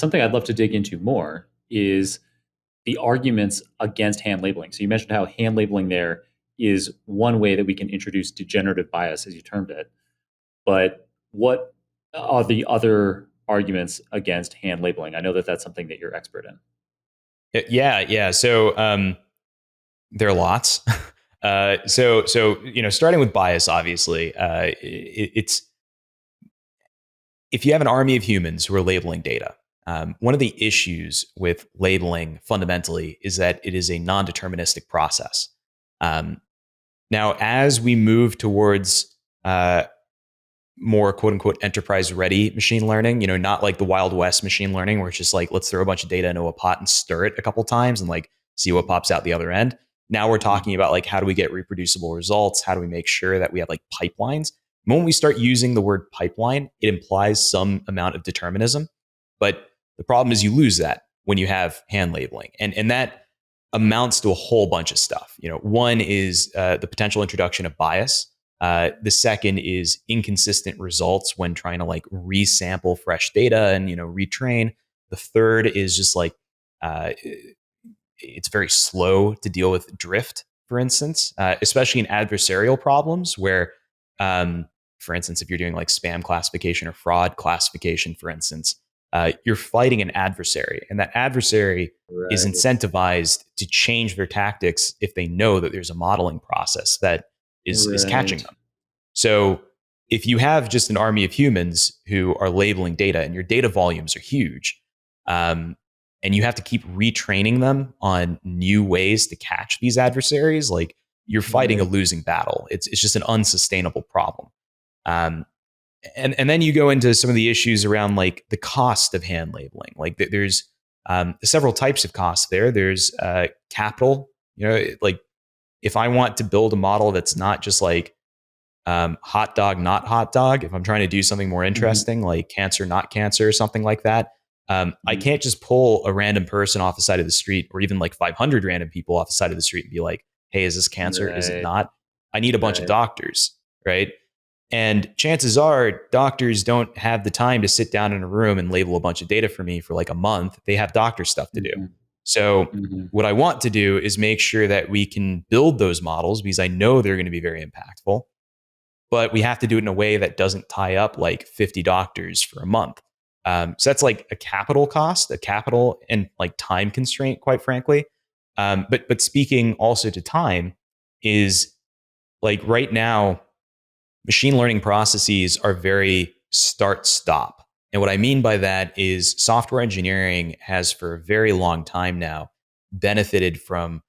something I'd love to dig into more is the arguments against hand labeling. So you mentioned how hand labeling there is one way that we can introduce degenerative bias, as you termed it. But what are the other arguments against hand labeling? I know that that's something that you're expert in. Yeah. So there are lots. Starting with bias, obviously, it's if you have an army of humans who are labeling data. One of the issues with labeling fundamentally is that it is a non-deterministic process. Um, Now, as we move towards more quote unquote enterprise ready machine learning, not like the Wild West machine learning where it's just like, let's throw a bunch of data into a pot and stir it a couple times and like see what pops out the other end. Now we're talking about like, how do we get reproducible results? How do we make sure that we have like pipelines? When we start using the word pipeline, it implies some amount of determinism. But the problem is you lose that when you have hand labeling. And that amounts to a whole bunch of stuff. One is the potential introduction of bias. The second is inconsistent results when trying to like resample fresh data and retrain. The third is just like it's very slow to deal with drift, for instance, especially in adversarial problems where, for instance, if you're doing like spam classification or fraud classification, for instance, you're fighting an adversary, and that adversary is Right. incentivized to change their tactics if they know that there's a modeling process that is catching Right. them. So if you have just an army of humans who are labeling data and your data volumes are huge, and you have to keep retraining them on new ways to catch these adversaries, like you're fighting a Right. losing battle. It's just an unsustainable problem. Um, and then you go into some of the issues around like the cost of hand labeling. Like there's several types of costs there. There's capital. Like if I want to build a model that's not just like hot dog, not hot dog. If I'm trying to do something more Mhm. interesting, like cancer, not cancer, or something like that, I Mhm. can't just pull a random person off the side of the street, or even like 500 random people off the side of the street, and be like, "Hey, is this cancer? Is it Right. not?" I need a bunch of Right. doctors, right? And chances are, doctors don't have the time to sit down in a room and label a bunch of data for me for like a month. They have doctor stuff to do. Mhm. So, Mhm. what I want to do is make sure that we can build those models because I know they're going to be very impactful, but we have to do it in a way that doesn't tie up like 50 doctors for a month. So that's like a capital cost, a capital and like time constraint, quite frankly. But speaking also to time is like right now, machine learning processes are very start stop. And what I mean by that is software engineering has for a very long time now benefited from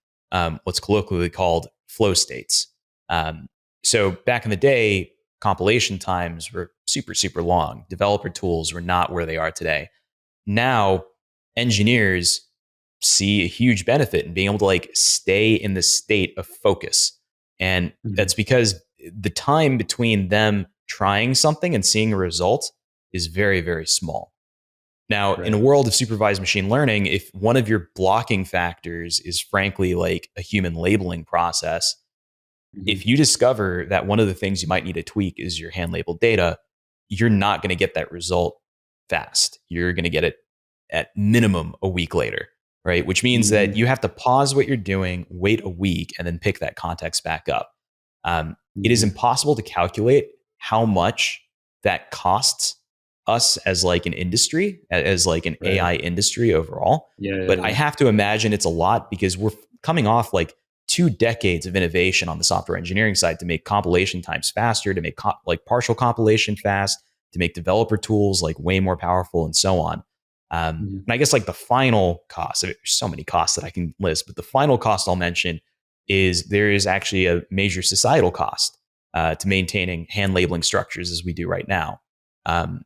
what's colloquially called flow states. Um, so back in the day, compilation times were super, super long. Developer tools were not where they are today. Now, engineers see a huge benefit in being able to like stay in the state of focus. And Mhm. that's because the time between them trying something and seeing a result is very, very small. Now, in a Right. world of supervised machine learning, if one of your blocking factors is frankly like a human labeling process, Mhm. if you discover that one of the things you might need to tweak is your hand labeled data, you're not going to get that result fast. You're going to get it at minimum a week later, right? Which means that Mhm. you have to pause what you're doing, wait a week, and then pick that context back up. It is Mhm. impossible to calculate how much that costs us as like an industry, as like an Right. AI industry overall. Yeah, yeah, But I yeah. have to imagine it's a lot because we're coming off like 2 decades of innovation on the software engineering side to make compilation times faster, to make like partial compilation fast, to make developer tools like way more powerful, and so on. Mhm. And I guess like the final cost, there's so many costs that I can list, but the final cost I'll mention is there is actually a major societal cost to maintaining hand labeling structures as we do right now. Um,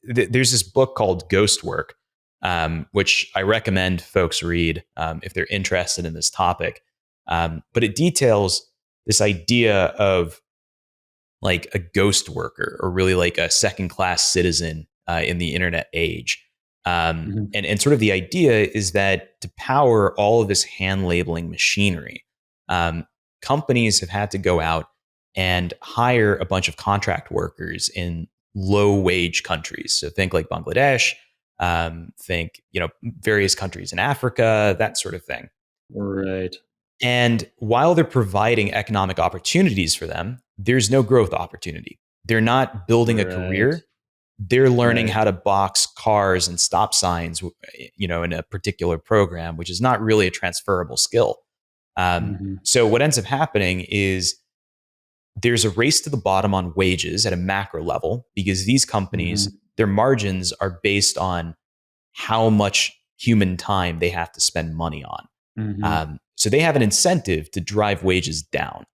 there's this book called Ghost Work, which I recommend folks read if they're interested in this topic. But it details this idea of like a ghost worker or really like a second class citizen in the internet age. Mhm. And sort of the idea is that to power all of this hand labeling machinery, um, companies have had to go out and hire a bunch of contract workers in low wage countries. So think like Bangladesh, Think, various countries in Africa, that sort of thing. Right. And while they're providing economic opportunities for them, there's no growth opportunity. They're not building a Right. career. They're learning Right. how to box cars and stop signs, in a particular program, which is not really a transferable skill. Hmm. So what ends up happening is there's a race to the bottom on wages at a macro level because these companies, Hmm. their margins are based on how much human time they have to spend money on. Hmm. So they have an incentive to drive wages down.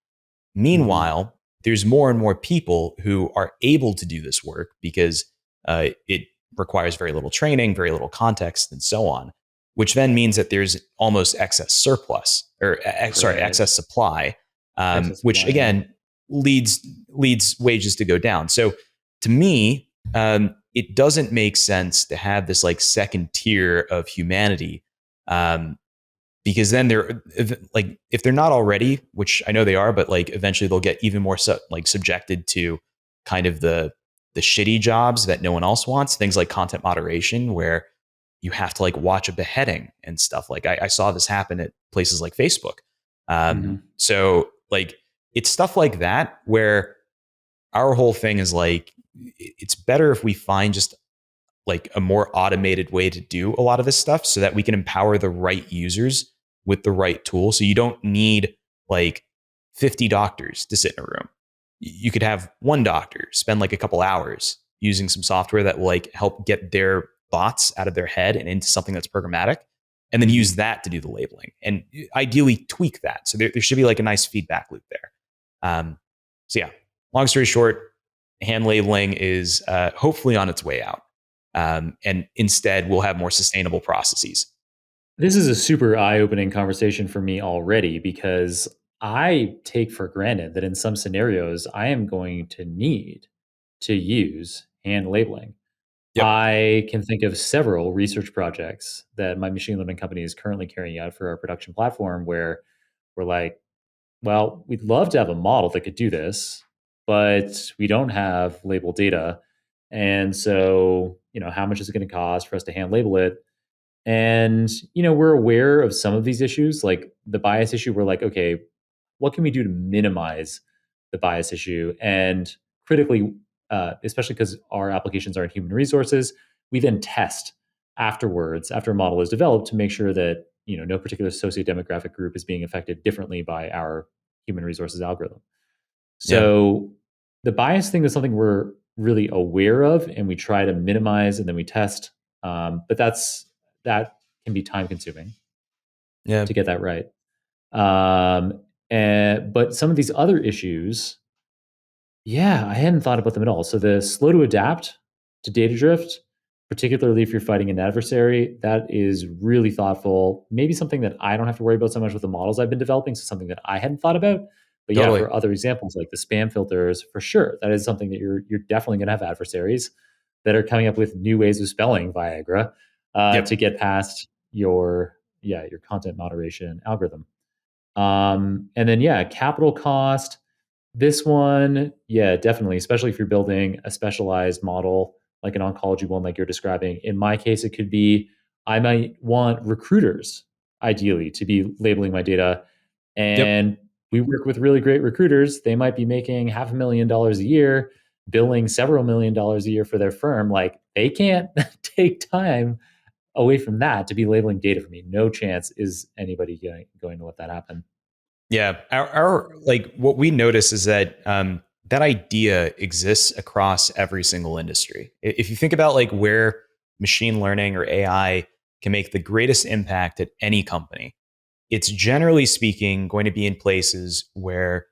Hmm. Meanwhile, there's more and more people who are able to do this work because it requires very little training, very little context, and so on, which then means that there's almost excess surplus or Right. excess supply, Excess which supply. Yeah. again leads wages to go down. So to me, it doesn't make sense to have this like second tier of humanity, um, because then they're like, if they're not already, which I know they are, but like eventually they'll get even more subjected to kind of the shitty jobs that no one else wants, things like content moderation, where you have to like watch a beheading and stuff. Like I saw this happen at places like Facebook. Hmm. So like it's stuff like that where our whole thing is like, it's better if we find just like a more automated way to do a lot of this stuff so that we can empower the right users with the right tool. So you don't need like 50 doctors to sit in a room. You could have one doctor spend like a couple hours using some software that will like help get their thoughts out of their head and into something that's programmatic, and then Hmm. use that to do the labeling and ideally tweak that. So there should be like a nice feedback loop there. So yeah, long story short, hand labeling is hopefully on its way out. And instead, we'll have more sustainable processes. This is a super eye-opening conversation for me already because I take for granted that in some scenarios I am going to need to use hand labeling. Yep. I can think of several research projects that my machine learning company is currently carrying out for our production platform where we're like, well, we'd love to have a model that could do this, but we don't have label data. And so, how much is it going to cost for us to hand label it? And, we're aware of some of these issues, like the bias issue. We're like, okay, what can we do to minimize the bias issue? And critically, especially because our applications are in human resources, we then test afterwards, after a model is developed, to make sure that no particular sociodemographic group is being affected differently by our human resources algorithm. Yeah. So the bias thing is something we're really aware of, and we try to minimize, and then we test. But that can be time consuming Yeah. to get that right. Um, but some of these other issues, yeah, I hadn't thought about them at all. So the slow to adapt to data drift, particularly if you're fighting an adversary, that is really thoughtful. Maybe something that I don't have to worry about so much with the models I've been developing. So something that I hadn't thought about. But yeah, Totally. for other examples like the spam filters, for sure, that is something that you're definitely going to have adversaries that are coming up with new ways of spelling Viagra to Yep. get past your content moderation algorithm. And then yeah, capital cost. This one, yeah, definitely, especially if you're building a specialized model like an oncology one, like you're describing. In my case, it could be I might want recruiters, ideally, to be labeling my data. Yep. And we work with really great recruiters. They might be making $500,000 a year, billing several $1,000,000 a year for their firm. Like they can't take time away from that to be labeling data for me. No chance is anybody going to let that happen. Yeah. Our like what we notice is that that idea exists across every single industry. If you think about like where machine learning or AI can make the greatest impact at any company, it's generally speaking going to be in places where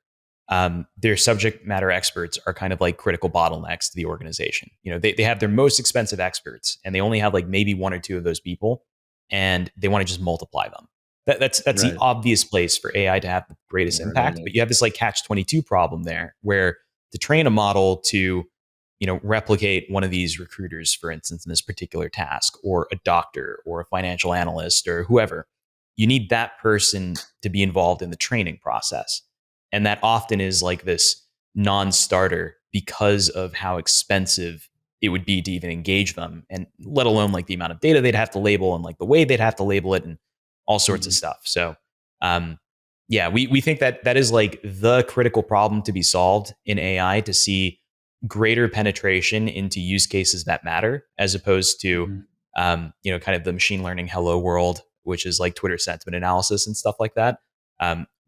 their subject matter experts are kind of like critical bottlenecks to the organization. They have their most expensive experts and they only have like maybe one or two of those people and they want to just multiply them. That's the Right. obvious place for AI to have the greatest impact. Right. But you have this like catch 22 problem there where to train a model to replicate one of these recruiters, for instance, in this particular task, or a doctor or a financial analyst or whoever, you need that person to be involved in the training process. And that often is like this non starter because of how expensive it would be to even engage them, and let alone like the amount of data they'd have to label and like the way they'd have to label it and all sorts of Mhm. stuff. So, yeah, we think that that is like the critical problem to be solved in AI, to see greater penetration into use cases that matter, as opposed to, Mhm. kind of the machine learning hello world, which is like Twitter sentiment analysis and stuff like that.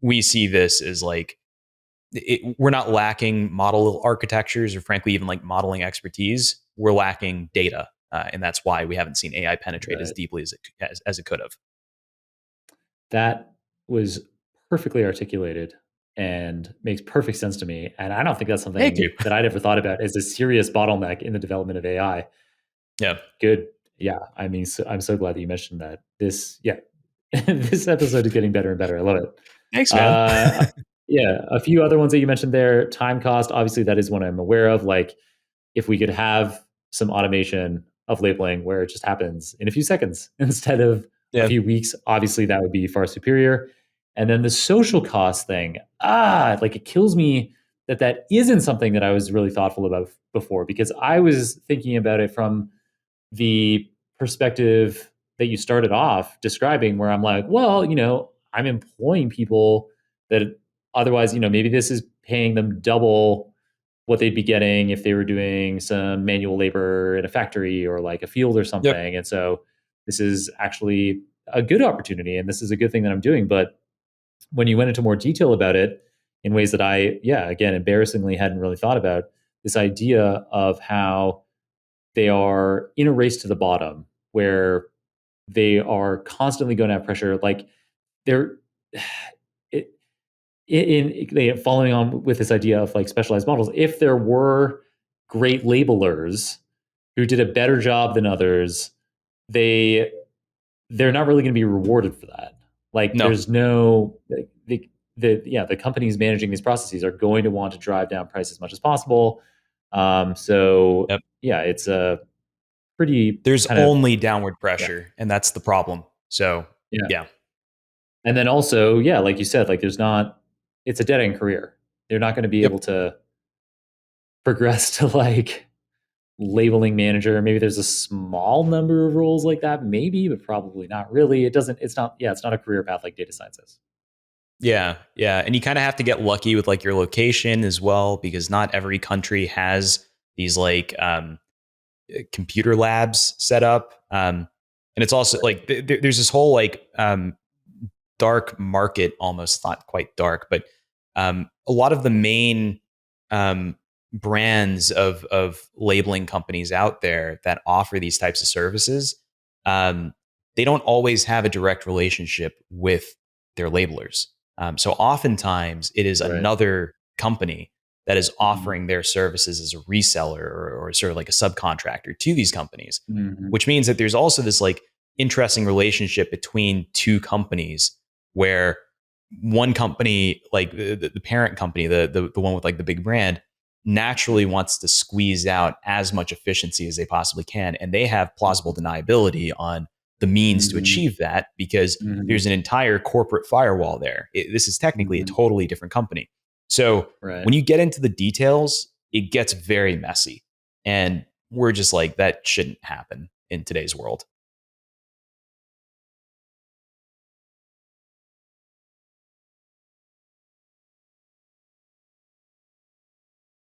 We see this as like we're not lacking model architectures or frankly even like modeling expertise. We're lacking data, and that's why we haven't seen AI penetrate as Right. deeply as it could have. That was perfectly articulated and makes perfect sense to me. And I don't think that's Thank something you. that I'd ever thought about as a serious bottleneck in the development of AI. Yeah. Good. Yeah. I mean, I'm so glad that you mentioned that. Yeah, this episode is getting better and better. I love it. Thanks, man. Uh, yeah, a few other ones that you mentioned there. Time cost, obviously, that is one I'm aware of. Like, if we could have some automation of labeling where it just happens in a few seconds instead of a Yeah. few weeks, obviously that would be far superior. And then the social cost thing, like it kills me that that isn't something that I was really thoughtful about before, because I was thinking about it from the perspective that you started off describing, where I'm like, well, I'm employing people that otherwise, maybe this is paying them double what they'd be getting if they were doing some manual labor in a factory or like a field or Yep. something. And so this is actually a good opportunity and this is a good thing that I'm doing. But when you went into more detail about it in ways that again, embarrassingly hadn't really thought about, this idea of how they are in a race to the bottom where they are constantly going to have pressure. Like they're it, following on with this idea of like specialized models. If there were great labelers who did a better job than others, they they're not really going to be rewarded for that. Like No. there's no the companies managing these processes are going to want to drive down price as much as possible. So Yep. yeah, it's a pretty There's kind of only downward yeah. pressure, and that's the problem. So, Yeah. yeah. And then also, yeah, like you said, like it's a dead end career. They're not going to be Yep. able to progress to like labeling manager. Maybe there's a small number of roles like that, maybe, but probably not really. It's not a career path like data science is. Yeah, yeah, and you kind of have to get lucky with like your location as well, because not every country has these like computer labs set up. And it's also Right. like there's this whole like dark market, almost not quite dark, but a lot of the main um, brands of labeling companies out there that offer these types of services, um, they don't always have a direct relationship with their labelers. So oftentimes it is Right. another company that is Mhm. offering their services as a reseller, or sort of like a subcontractor to these companies, Mhm. which means that there's also this like interesting relationship between two companies where one company, like the parent company, the one with like the big brand, naturally wants to squeeze out as much efficiency as they possibly can, and they have plausible deniability on the means to Mhm. achieve that, because Mhm. there's an entire corporate firewall there. This is technically a Mhm. totally different company. So Right. when you get into the details, it gets very messy, and we're just like, that shouldn't happen in today's world.